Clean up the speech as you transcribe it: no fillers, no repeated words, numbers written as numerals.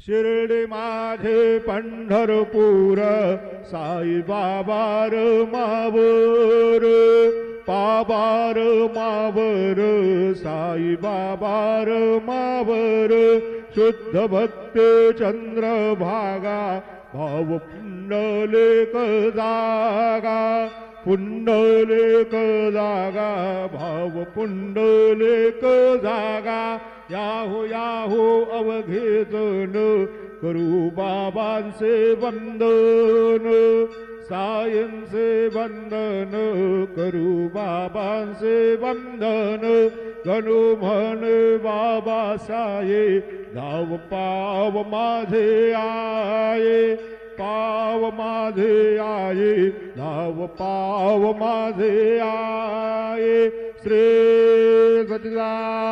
शिर्डी माझे पंढरपूर साई बाबार मावर पाबार मावर साई बाबार मावर शुद्ध भक्ती चंद्रभागा भाव पुंडलिक जागा पुंडलिक जागा भाव पुंडलिक जागा याहो याहो अवघेतन करू बाबांचे वंदन सायंचे वंदन करू बाबांचे वंदन गणू म्हणे बाबा साये धाव पाव माझे आये पाव माझे आये धाव पाव माझे आये श्री सच्चिदानंद